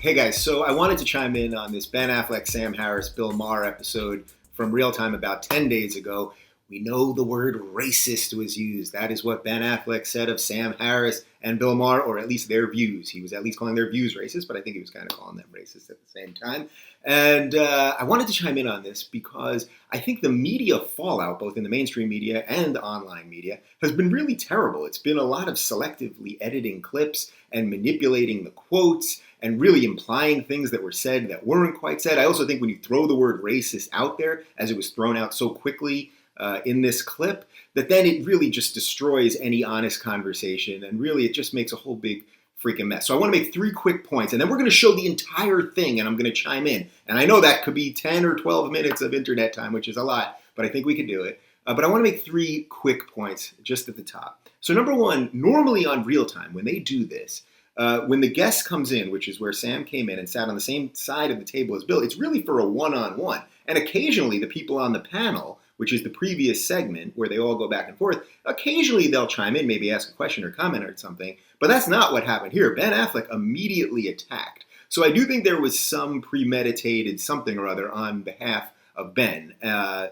Hey guys, so I wanted to chime in on this Ben Affleck, Sam Harris, Bill Maher episode from Real Time about 10 days ago. We know the word racist was used. That is what Ben Affleck said of Sam Harris and Bill Maher, or at least their views. He was at least calling their views racist, but I think he was kind of calling them racist at the same time. And I wanted to chime in on this because I think the media fallout, both in the mainstream media and online media, has been really terrible. It's been a lot of selectively editing clips and manipulating the quotes and really implying things that were said that weren't quite said. I also think when you throw the word racist out there, as it was thrown out so quickly in this clip, that then it really just destroys any honest conversation, and really it just makes a whole big freaking mess. So I want to make 3 quick points, and then we're going to show the entire thing, and I'm going to chime in. And I know that could be 10 or 12 minutes of internet time, which is a lot, but I think we can do it. But I want to make 3 quick points just at the top. So number 1, normally on Real Time, when they do this, when the guest comes in, which is where Sam came in and sat on the same side of the table as Bill, it's really for a one-on-one. And occasionally the people on the panel, which is the previous segment where they all go back and forth, occasionally they'll chime in, maybe ask a question or comment or something. But that's not what happened here. Ben Affleck immediately attacked. So I do think there was some premeditated something or other on behalf of Ben.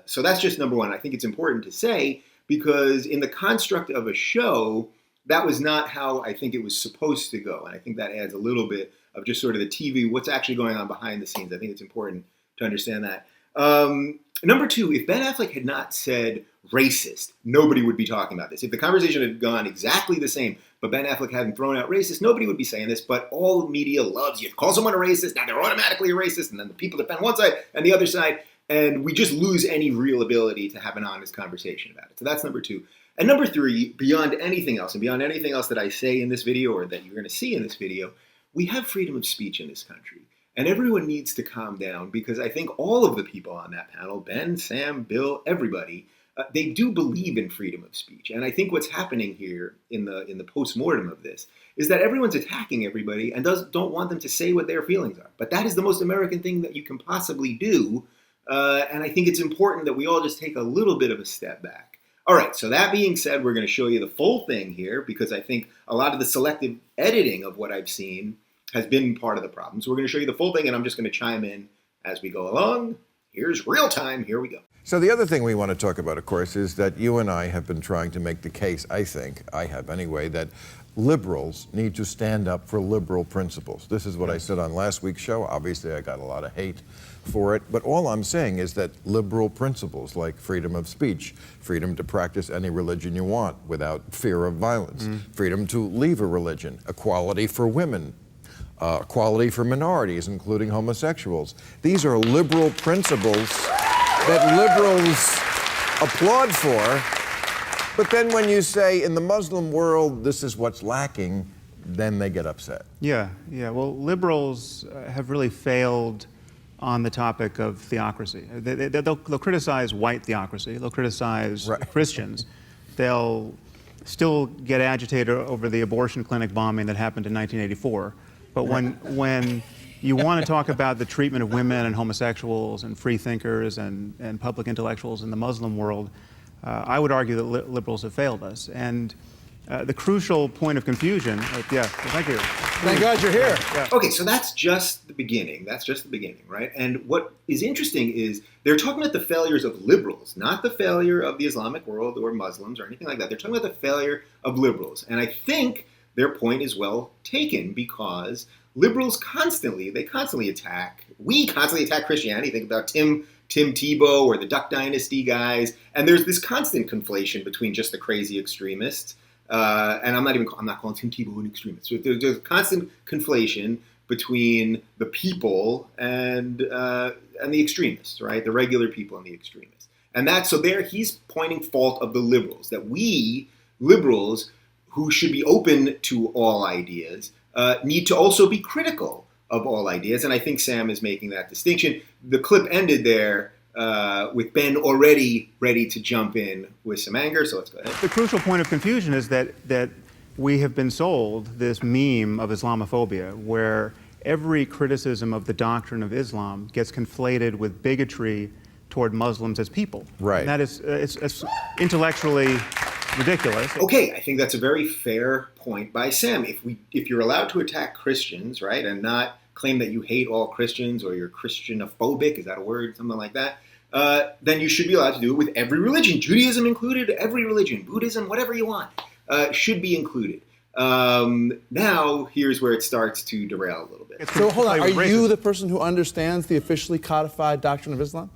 So that's just number 1. I think it's important to say because in the construct of a show, that was not how I think it was supposed to go. And I think that adds a little bit of just sort of the TV, what's actually going on behind the scenes. I think it's important to understand that. Number 2, if Ben Affleck had not said racist, nobody would be talking about this. If the conversation had gone exactly the same, but Ben Affleck hadn't thrown out racist, nobody would be saying this. But all media loves you. Call someone a racist, now they're automatically a racist, and then the people defend one side and the other side, and we just lose any real ability to have an honest conversation about it. So that's number 2. And number 3, beyond anything else, and beyond anything else that I say in this video or that you're going to see in this video, we have freedom of speech in this country. And everyone needs to calm down because I think all of the people on that panel, Ben, Sam, Bill, everybody, they do believe in freedom of speech. And I think what's happening here in the postmortem of this is that everyone's attacking everybody and don't want them to say what their feelings are. But that is the most American thing that you can possibly do. And I think it's important that we all just take a little bit of a step back. All right, so that being said, we're going to show you the full thing here because I think a lot of the selective editing of what I've seen has been part of the problem. So we're going to show you the full thing, and I'm just going to chime in as we go along. Here's Real Time. Here we go. So the other thing we want to talk about, of course, is that you and I have been trying to make the case, I think, I have anyway, that liberals need to stand up for liberal principles. This is what I said on last week's show. Obviously, I got a lot of hate for it. But all I'm saying is that liberal principles like freedom of speech, freedom to practice any religion you want without fear of violence, freedom to leave a religion, equality for women, equality for minorities, including homosexuals. These are liberal principles that liberals applaud for, but then when you say in the Muslim world this is what's lacking, then they get upset. Yeah. Well, liberals have really failed on the topic of theocracy. They'll criticize white theocracy, they'll criticize Christians, they'll still get agitated over the abortion clinic bombing that happened in 1984. But when you want to talk about the treatment of women and homosexuals and free thinkers and public intellectuals in the Muslim world, I would argue that liberals have failed us. And the crucial point of confusion, thank you. Thank God you're here. Yeah. Okay, so that's just the beginning. That's just the beginning, right? And what is interesting is they're talking about the failures of liberals, not the failure of the Islamic world or Muslims or anything like that. They're talking about the failure of liberals. And I think their point is well taken because liberals constantly attack. We constantly attack Christianity. Think about Tim Tebow or the Duck Dynasty guys. And there's this constant conflation between just the crazy extremists. And I'm not calling Tim Tebow an extremist. So there's a constant conflation between the people and the extremists, right? The regular people and the extremists. And he's pointing fault of the liberals, that we liberals who should be open to all ideas need to also be critical of all ideas. And I think Sam is making that distinction. The clip ended there with Ben already ready to jump in with some anger. So let's go ahead. The crucial point of confusion is that we have been sold this meme of Islamophobia where every criticism of the doctrine of Islam gets conflated with bigotry toward Muslims as people. Right. And that is it's intellectually ridiculous. Okay, I think that's a very fair point by Sam. If you're allowed to attack Christians, right, and not claim that you hate all Christians or you're Christianophobic, is that a word? Something like that. Then you should be allowed to do it with every religion, Judaism included, every religion, Buddhism, whatever you want, should be included. Now, here's where it starts to derail a little bit. So hold on, are you the person who understands the officially codified doctrine of Islam?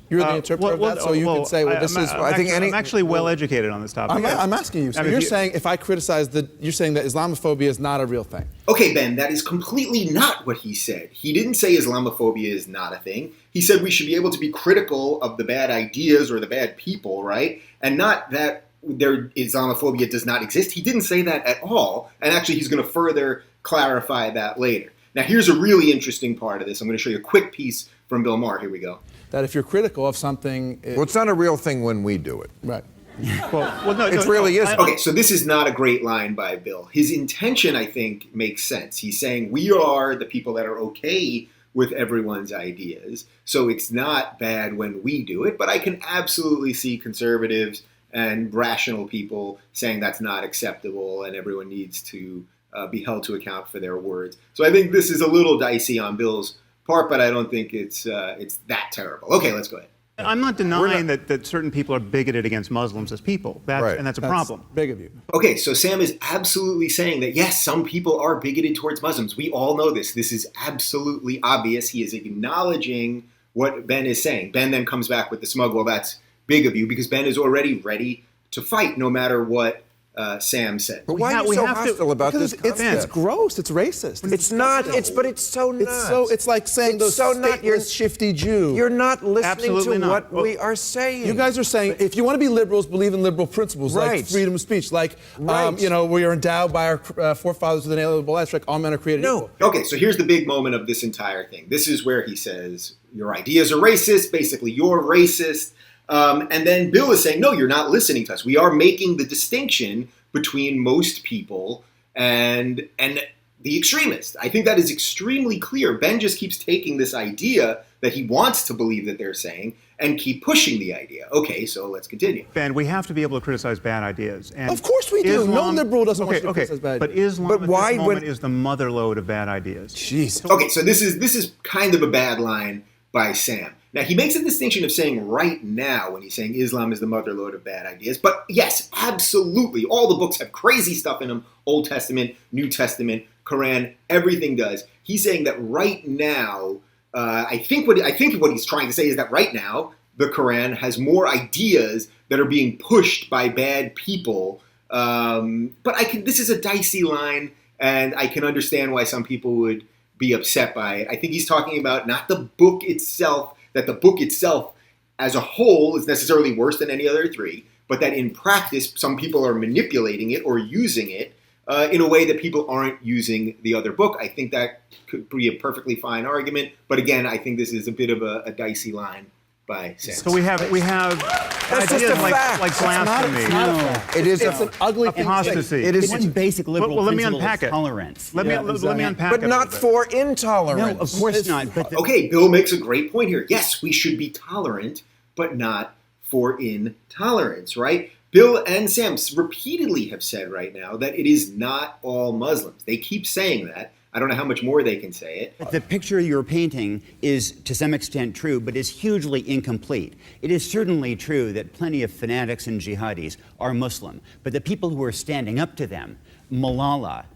You're the interpreter of that, so you can say, well, this is... I'm actually well educated on this topic. I'm asking you. So you're saying if I criticize you're saying that Islamophobia is not a real thing. Okay, Ben, that is completely not what he said. He didn't say Islamophobia is not a thing. He said we should be able to be critical of the bad ideas or the bad people, right? And not that Islamophobia does not exist. He didn't say that at all. And actually, he's going to further clarify that later. Now, here's a really interesting part of this. I'm going to show you a quick piece from Bill Maher. Here we go. That if you're critical of something... Well, it's not a real thing when we do it. Right. No, it really isn't. Okay, so this is not a great line by Bill. His intention, I think, makes sense. He's saying we are the people that are okay with everyone's ideas, so it's not bad when we do it, but I can absolutely see conservatives and rational people saying that's not acceptable and everyone needs to be held to account for their words. So I think this is a little dicey on Bill's part, but I don't think it's that terrible. Okay, let's go ahead. I'm not denying that certain people are bigoted against Muslims as people, and that's a problem. Big of you. Okay, so Sam is absolutely saying that, yes, some people are bigoted towards Muslims. We all know this. This is absolutely obvious. He is acknowledging what Ben is saying. Ben then comes back with the smug, well, that's big of you, because Ben is already ready to fight no matter what Sam said. But why are you so hostile about this? It's gross. It's racist. It's not. But it's so not. It's like saying those stateless, shifty Jew. You're not listening Absolutely to not. what we are saying. You guys are saying if you want to be liberals, believe in liberal principles like freedom of speech, like we are endowed by our forefathers with an inalienable rights, like all men are created equal. Okay, so here's the big moment of this entire thing. This is where he says your ideas are racist. Basically, you're racist. And then Bill is saying, no, you're not listening to us. We are making the distinction between most people and the extremists. I think that is extremely clear. Ben just keeps taking this idea that he wants to believe that they're saying and keep pushing the idea. Okay, so let's continue. Ben, we have to be able to criticize bad ideas. And of course we do. No liberal doesn't want to criticize bad ideas. But Islam at this moment is the motherlode of bad ideas. Jeez. Okay, so this is kind of a bad line by Sam. Now, he makes a distinction of saying right now when he's saying Islam is the motherlode of bad ideas. But yes, absolutely. All the books have crazy stuff in them. Old Testament, New Testament, Quran, everything does. He's saying that right now, I think what he's trying to say is that right now, the Quran has more ideas that are being pushed by bad people. But this is a dicey line, and I can understand why some people would be upset by it. I think he's talking about not the book itself, that the book itself as a whole is necessarily worse than any other three, but that in practice, some people are manipulating it or using it in a way that people aren't using the other book. I think that could be a perfectly fine argument, but again, I think this is a bit of a dicey line by Sam. So we have That's just a fact. like blasphemy. It's an ugly thing. Apostasy. It is one basic liberal let me principle unpack is it. tolerance. Let me unpack it. But not for intolerance. No, of course not. But Okay, Bill makes a great point here. Yes, we should be tolerant, but not for intolerance, right? Bill and Sam repeatedly have said right now that it is not all Muslims. They keep saying that. I don't know how much more they can say it. the picture you're painting is to some extent true, but is hugely incomplete. It is certainly true that plenty of fanatics and jihadis are Muslim, but the people who are standing up to them, Malala,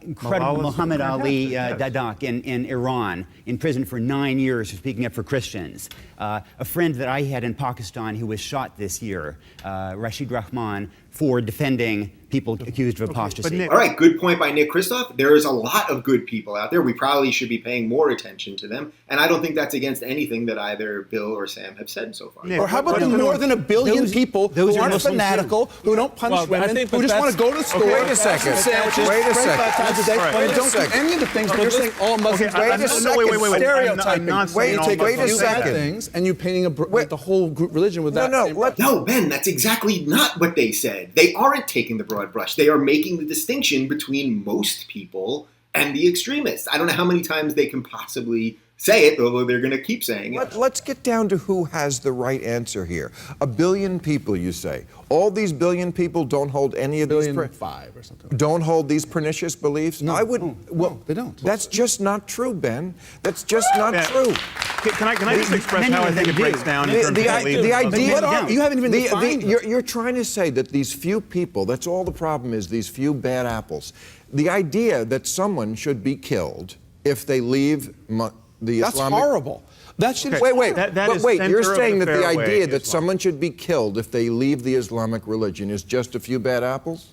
incredible Malala's Muhammad Ali fantastic, yes. Dadak in Iran, in prison for 9 years for speaking up for Christians. A friend that I had in Pakistan who was shot this year, Rashid Rahman, for defending people accused of apostasy. All right, good point by Nick Kristof. There is a lot of good people out there. We probably should be paying more attention to them. And I don't think that's against anything that either Bill or Sam have said so far. Nick, Or how about the more than a billion people who aren't fanatical, who don't punch women, who just want to go to the store, wait a second. sandwiches, Wait a pray second. 5 times a day, Wait and a don't do second. any of the things, but you're saying all Muslims. Okay, Wait a second. wait. Stereotyping. I'm not saying all Wait a Muslims You bad second. things, and you painting the whole group religion with that. No, Ben, that's exactly not what they said. They aren't taking the broad brush. They are making the distinction between most people and the extremists. I don't know how many times they can possibly say it, although they're going to keep saying it. Let's get down to who has the right answer here. 1 billion people, you say. All these billion people don't hold any of these... 1.5 or something. Don't hold these pernicious beliefs? No, I would. no, they don't. That's just not true, Ben. That's just not true. Can I just express how I think it breaks down in terms of beliefs? The idea... You haven't even defined them. You're trying to say that these few people, that's all the problem is, these few bad apples. The idea that someone should be killed if they leave the That's Islamic... horrible. That should... Wait. That is Wait, you're center of saying the that the fairway idea that Islam. someone should be killed if they leave the Islamic religion is just a few bad apples?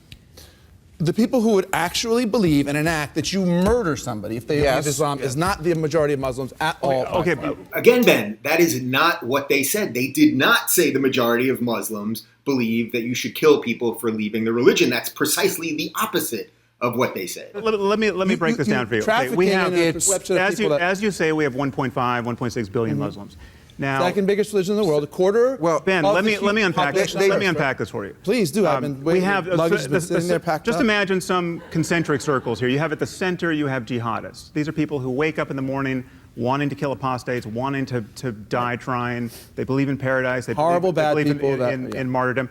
The people who would actually believe and enact that you murder somebody if they leave Islam is not the majority of Muslims at all. Okay. Again, Ben, that is not what they said. They did not say the majority of Muslims believe that you should kill people for leaving the religion. That's precisely the opposite of what they said. Let me break this down for you. Okay, we have, as you say, we have 1.5, 1.6 billion Muslims. Now, second biggest religion in the world, a quarter. Well, Ben, let me unpack this. Let me unpack this for you. Please do. We have luggage has been sitting there packed just up. imagine some concentric circles here. You have at the center, you have jihadists. These are people who wake up in the morning wanting to kill apostates, wanting to die trying. They believe in paradise. They Horrible, bad believe people in martyrdom.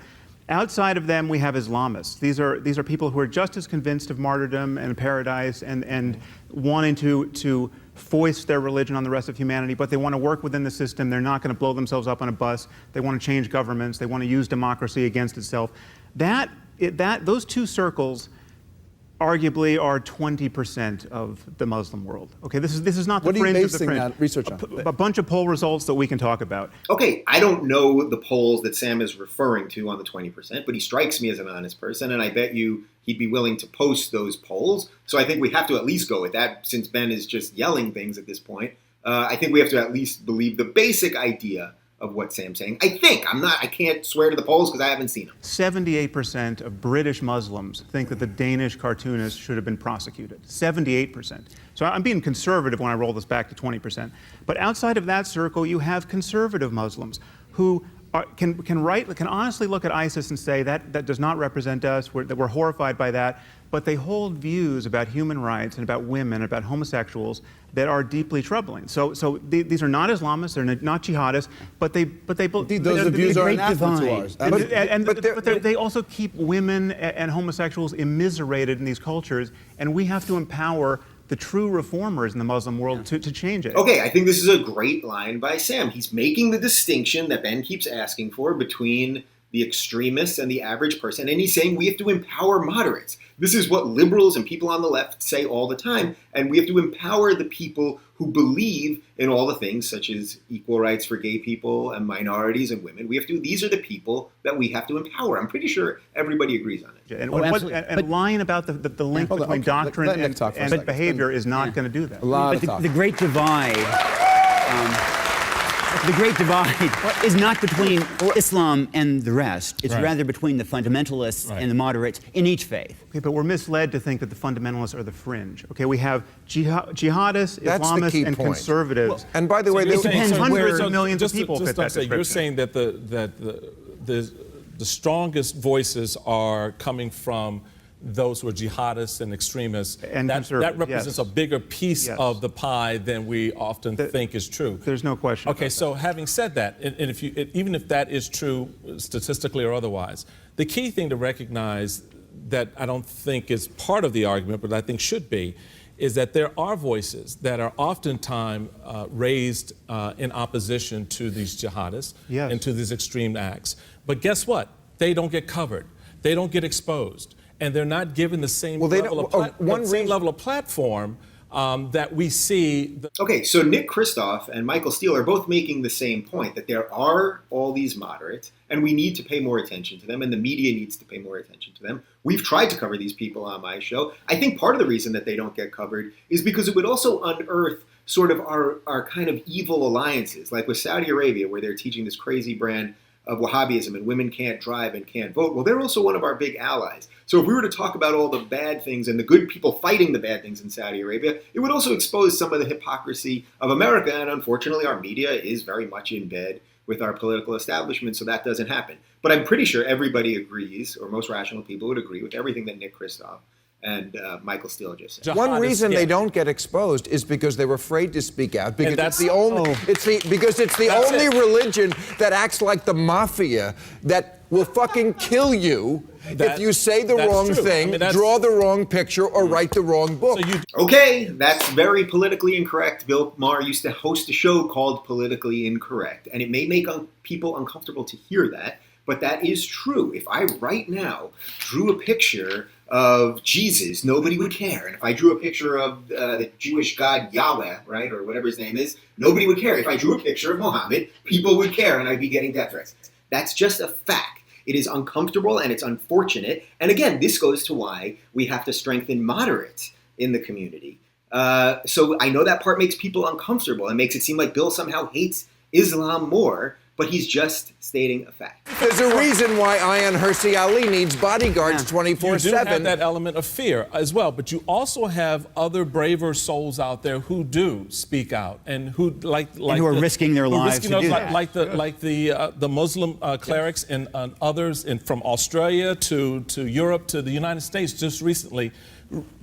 Outside of them, we have Islamists. These are people who are just as convinced of martyrdom and paradise and wanting to foist their religion on the rest of humanity, but they want to work within the system. They're not going to blow themselves up on a bus. They want to change governments. They want to use democracy against itself. Those two circles arguably are 20% of the Muslim world. Okay, this is not the fringe of the fringe. What are you basing that research on? A bunch of poll results that we can talk about. Okay, I don't know the polls that Sam is referring to on the 20%, but he strikes me as an honest person, and I bet you he'd be willing to post those polls. So I think we have to at least go with that, since Ben is just yelling things at this point. I think we have to at least believe the basic idea of what Sam's saying. I can't swear to the polls because I haven't seen them. 78% of British Muslims think that the Danish cartoonist should have been prosecuted. 78%. So I'm being conservative when I roll this back to 20%. But outside of that circle, you have conservative Muslims who can honestly look at ISIS and say that does not represent us, that we're horrified by that, but they hold views about human rights and about women, about homosexuals that are deeply troubling. So these are not Islamists, they're not jihadists, but they those views are anathema to ours. But they also keep women and homosexuals immiserated in these cultures, and we have to empower the true reformers in the Muslim world to change it. Okay, I think this is a great line by Sam. He's making the distinction that Ben keeps asking for between the extremists and the average person, and he's saying we have to empower moderates. This is what liberals and people on the left say all the time, and we have to empower the people who believe in all the things such as equal rights for gay people and minorities and women. These are the people that we have to empower. I'm pretty sure everybody agrees on it. And lying about the link between doctrine and behavior is not going to do that. But the Great Divide... The Great Divide is not between Islam and the rest. It's rather between the fundamentalists and the moderates in each faith. Okay, but we're misled to think that the fundamentalists are the fringe. Okay, we have jihadists, Islamists, and conservatives. Well, and by the way, it depends hundreds of millions of people fit that description. You're saying that the strongest voices are coming from those who are jihadists and extremists, and that represents a bigger piece of the pie than we often think is true. There's no question. Okay, so having said that, and even if that is true statistically or otherwise, the key thing to recognize that I don't think is part of the argument, but I think should be, is that there are voices that are oftentimes raised in opposition to these jihadists and to these extreme acts. But guess what? They don't get covered. They don't get exposed. And they're not given the same level of platform that we see. Okay, so Nick Kristof and Michael Steele are both making the same point, that there are all these moderates, and we need to pay more attention to them, and the media needs to pay more attention to them. We've tried to cover these people on my show. I think part of the reason that they don't get covered is because it would also unearth sort of our kind of evil alliances, like with Saudi Arabia, where they're teaching this crazy brand of Wahhabism and women can't drive and can't vote. Well, they're also one of our big allies. So if we were to talk about all the bad things and the good people fighting the bad things in Saudi Arabia, it would also expose some of the hypocrisy of America. And unfortunately, our media is very much in bed with our political establishment, so that doesn't happen. But I'm pretty sure everybody agrees, or most rational people would agree with everything that Nick Kristof and Michael Steele just said. One reason they don't get exposed is because they're afraid to speak out, because it's the only religion that acts like the mafia, that will fucking kill you if you say the wrong thing, draw the wrong picture, or write the wrong book. Okay, that's very politically incorrect. Bill Maher used to host a show called Politically Incorrect, and it may make people uncomfortable to hear that, but that is true. If I right now drew a picture of Jesus, nobody would care. And if I drew a picture of the Jewish god Yahweh, right, or whatever his name is, nobody would care. If I drew a picture of Muhammad, people would care, and I'd be getting death threats. That's just a fact. It is uncomfortable and it's unfortunate. And again, this goes to why we have to strengthen moderates in the community. So I know that part makes people uncomfortable and makes it seem like Bill somehow hates Islam more, but he's just stating a fact. There's a reason why Ayaan Hirsi Ali needs bodyguards 24/7. You do have that element of fear as well, but you also have other braver souls out there who do speak out and who who are risking their lives to do that. Like the Muslim clerics and others from Australia to Europe to the United States just recently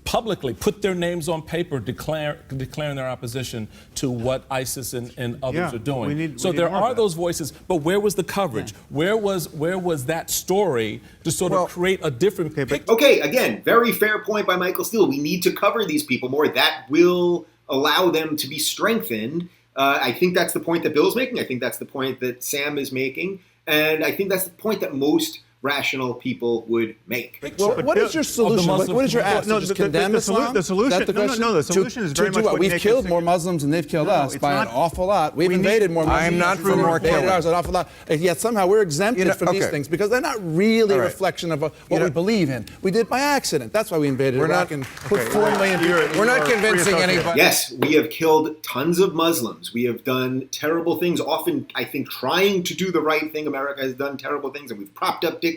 publicly put their names on paper declaring their opposition to what ISIS and others are doing. So there are those voices, but where was the coverage? Where was that story to sort of create a different picture? Okay, again, very fair point by Michael Steele. We need to cover these people more. That will allow them to be strengthened. I think that's the point that Bill's making. I think that's the point that Sam is making. And I think that's the point that most rational people would make. Well, what is your solution? What is your ask? No, just condemn Islam? The solution, the solution is very much what we've killed more Muslims than they've killed us by an awful lot. We've invaded more Muslims. I am not for more killing. An awful lot. And yet somehow we're exempted from these things because they're not really a reflection of what we believe in. We did by accident. That's why we invaded Iraq and put 4 million people. We're not convincing anybody. Yes, we have killed tons of Muslims. We have done terrible things, often, I think, trying to do the right thing. America has done terrible things, and we've propped up dictators.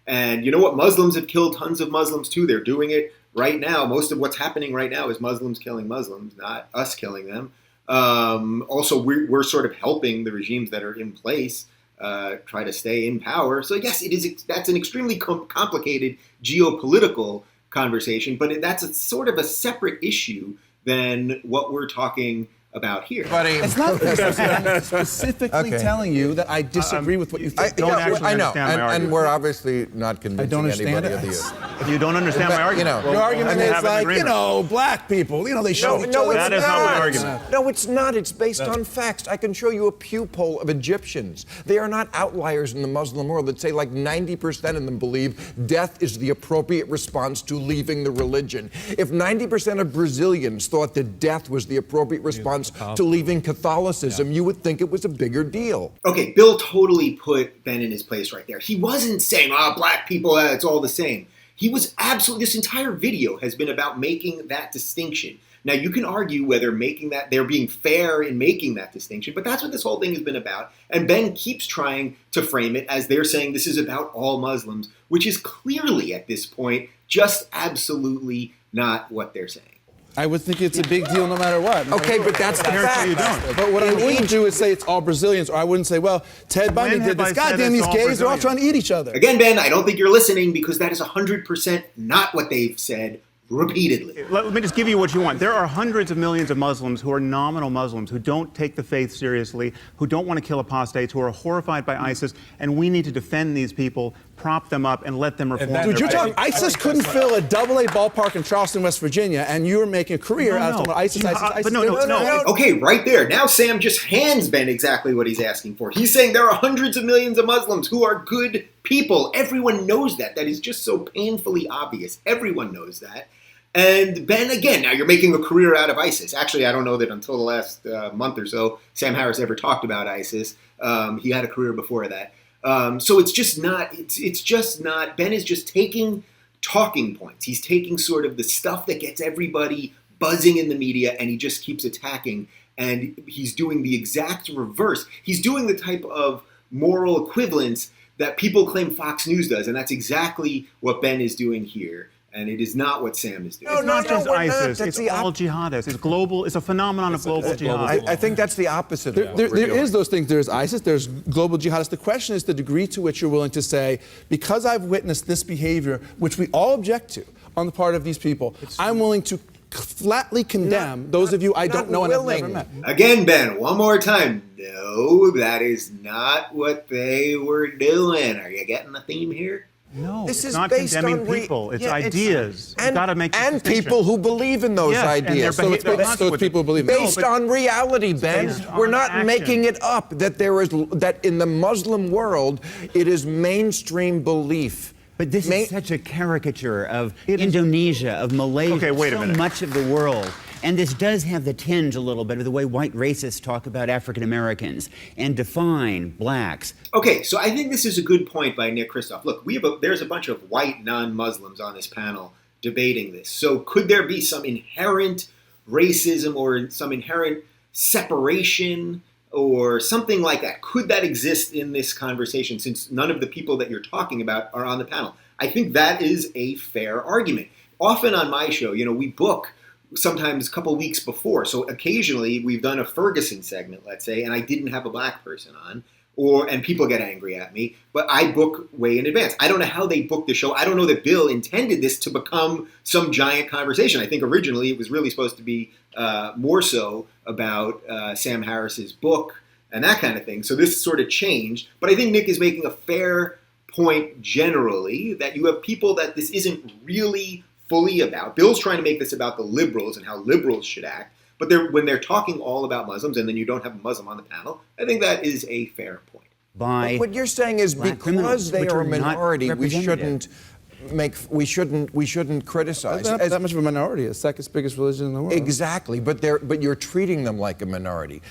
And you know what? Muslims have killed tons of Muslims too. They're doing it right now. Most of what's happening right now is Muslims killing Muslims, not us killing them. Also, we're sort of helping the regimes that are in place try to stay in power. So yes, that's an extremely complicated geopolitical conversation, but that's sort of a separate issue than what we're talking about here. It's not specifically telling you that I disagree with what you think. I know, and we're obviously not convincing anybody of you. You don't understand my argument. Your argument is like, black people, they show each other. That is not my argument. No, it's not. It's based on facts. I can show you a Pew poll of Egyptians. They are not outliers in the Muslim world that say like 90% of them believe death is the appropriate response to leaving the religion. If 90% of Brazilians thought that death was the appropriate response to leaving Catholicism, you would think it was a bigger deal. Okay, Bill totally put Ben in his place right there. He wasn't saying, black people, it's all the same. He was absolutely, this entire video has been about making that distinction. Now, you can argue whether they're being fair in making that distinction, but that's what this whole thing has been about. And Ben keeps trying to frame it as they're saying this is about all Muslims, which is clearly at this point just absolutely not what they're saying. I would think it's a big deal no matter what. Okay, but that's the fact. You don't. But what I wouldn't do is say it's all Brazilians, or I wouldn't say, well, Ted Bundy did this. Goddamn, these gays, they're all trying to eat each other. Again, Ben, I don't think you're listening because that is 100% not what they've said repeatedly. Let me just give you what you want. There are hundreds of millions of Muslims who are nominal Muslims, who don't take the faith seriously, who don't want to kill apostates, who are horrified by ISIS, and we need to defend these people, prop them up, and let them reform. Dude, you're talking, ISIS couldn't fill a AA ballpark in Charleston, West Virginia, and you were making a career out of ISIS. No. Okay, right there. Now Sam just hands Ben exactly what he's asking for. He's saying there are hundreds of millions of Muslims who are good people. Everyone knows that. That is just so painfully obvious. Everyone knows that. And Ben, again, now you're making a career out of ISIS. Actually, I don't know that until the last month or so, Sam Harris ever talked about ISIS. He had a career before that. So it's just not, Ben is just taking talking points. He's taking sort of the stuff that gets everybody buzzing in the media, and he just keeps attacking. And he's doing the exact reverse. He's doing the type of moral equivalence that people claim Fox News does. And that's exactly what Ben is doing here. And it is not what Sam is doing. It's not just ISIS. It's all jihadists. It's global. It's a phenomenon of global jihad. I think that's the opposite. There is those things. There's ISIS. There's global jihadists. The question is the degree to which you're willing to say, because I've witnessed this behavior, which we all object to, on the part of these people. I'm willing to flatly condemn those of you I don't know and have never met. Again, Ben, one more time. No, that is not what they were doing. Are you getting the theme here? No, This it's is not based condemning on people. It's ideas. You've got to make and distinction. people who believe in those Yes, and ideas. they're So it's people who believe in it. Based on reality, Ben. based We're on not action. making it up that in the Muslim world it is mainstream belief. But this is such a caricature of Indonesia, of Malaysia, Okay, wait a minute. so much of the world. And this does have the tinge a little bit of the way white racists talk about African Americans and define blacks. Okay, so I think this is a good point by Nick Kristof. Look, there's a bunch of white non-Muslims on this panel debating this. So could there be some inherent racism or some inherent separation or something like that? Could that exist in this conversation since none of the people that you're talking about are on the panel? I think that is a fair argument. Often on my show, we book sometimes a couple weeks before. So occasionally we've done a Ferguson segment, let's say, and I didn't have a black person on, and people get angry at me, but I book way in advance. I don't know how they booked the show. I don't know that Bill intended this to become some giant conversation. I think originally it was really supposed to be more so about Sam Harris's book and that kind of thing. So this sort of changed. But I think Nick is making a fair point generally that you have people that this isn't really fully about. Bill's trying to make this about the liberals and how liberals should act. But when they're talking all about Muslims and then you don't have a Muslim on the panel, I think that is a fair point. By What you're saying is black because criminals, they which are a are not minority, we representative. shouldn't criticize. Not that much of a minority. It's the second biggest religion in the world. Exactly, but you're treating them like a minority.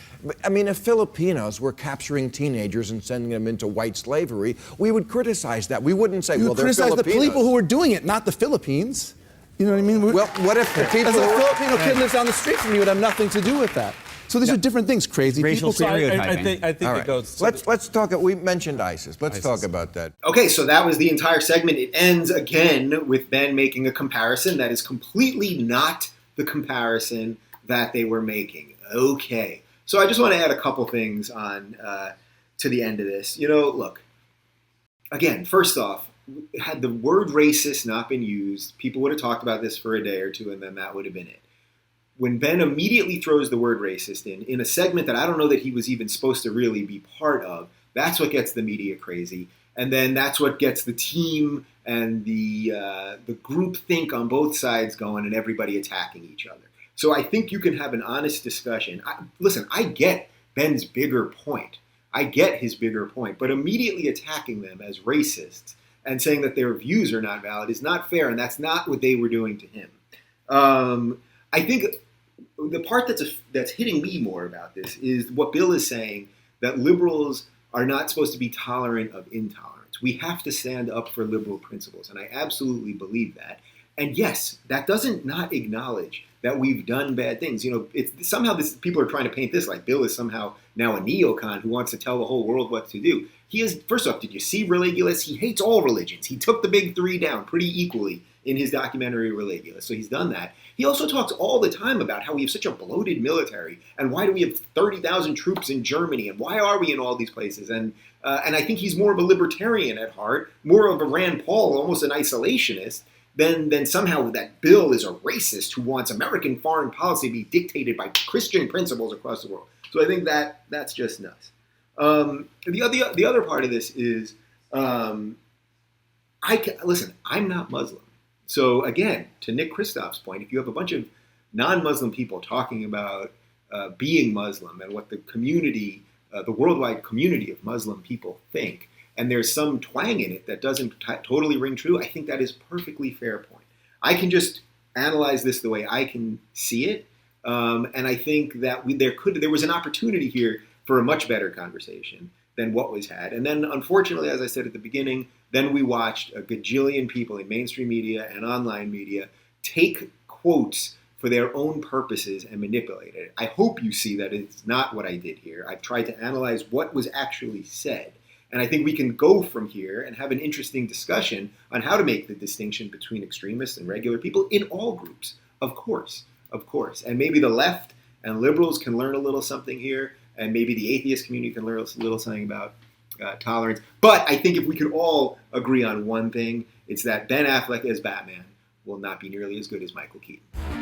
I mean, if Filipinos were capturing teenagers and sending them into white slavery, we would criticize that. We wouldn't say, You well, they're criticize the Filipinos. people who are doing it, not the Philippines. You know what I mean? Well, what if the people As a who are... Filipino kid lives down the street from you, it would have nothing to do with that. So these are different things. Crazy Racial people. stereotyping. I think All it right. goes. To Let's talk. We mentioned ISIS. Let's talk about that. Okay, so that was the entire segment. It ends again with Ben making a comparison that is completely not the comparison that they were making. Okay, so I just want to add a couple things on to the end of this. Look, again, first off, had the word racist not been used, people would have talked about this for a day or two, and then that would have been it. When Ben immediately throws the word racist in a segment that I don't know that he was even supposed to really be part of, that's what gets the media crazy. And then that's what gets the team and the group think on both sides going and everybody attacking each other. So I think you can have an honest discussion. Listen, I get Ben's bigger point. I get his bigger point. But immediately attacking them as racists and saying that their views are not valid is not fair, and that's not what they were doing to him. I think the part that's hitting me more about this is what Bill is saying, that liberals are not supposed to be tolerant of intolerance. We have to stand up for liberal principles, and I absolutely believe that. And yes, that doesn't not acknowledge that we've done bad things. Somehow people are trying to paint this like Bill is somehow now a neocon who wants to tell the whole world what to do. He is, first off, did you see Religulous? He hates all religions. He took the big three down pretty equally in his documentary Religulous, so he's done that. He also talks all the time about how we have such a bloated military, and why do we have 30,000 troops in Germany, and why are we in all these places? And I think he's more of a libertarian at heart, more of a Rand Paul, almost an isolationist, than somehow that Bill is a racist who wants American foreign policy to be dictated by Christian principles across the world. So I think that's just nuts. The other part of this is, listen, I'm not Muslim. So again, to Nick Kristof's point, if you have a bunch of non-Muslim people talking about being Muslim and what the community, the worldwide community of Muslim people think, and there's some twang in it that doesn't totally ring true, I think that is perfectly fair point. I can just analyze this the way I can see it, and I think that there was an opportunity here for a much better conversation than what was had. And then, unfortunately, as I said at the beginning, then we watched a gajillion people in mainstream media and online media take quotes for their own purposes and manipulate it. I hope you see that it's not what I did here. I've tried to analyze what was actually said. And I think we can go from here and have an interesting discussion on how to make the distinction between extremists and regular people in all groups, of course. And maybe the left and liberals can learn a little something here, and maybe the atheist community can learn a little something about tolerance. But I think if we could all agree on one thing, it's that Ben Affleck as Batman will not be nearly as good as Michael Keaton.